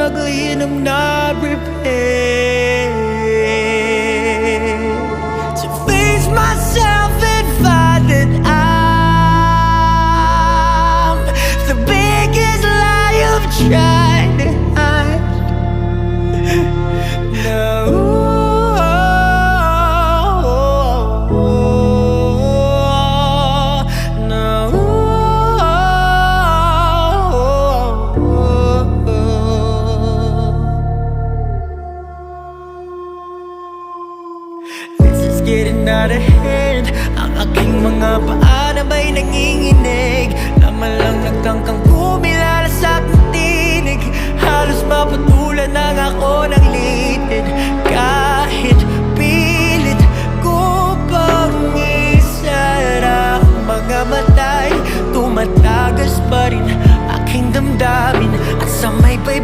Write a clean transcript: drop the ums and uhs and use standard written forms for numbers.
ugly and I'm not prepared to face myself and find that I'm the biggest lie I've tried to hide. This is getting out of hand. Ang aking mga paa na may nanginginig, laman lang nagtangkang kumila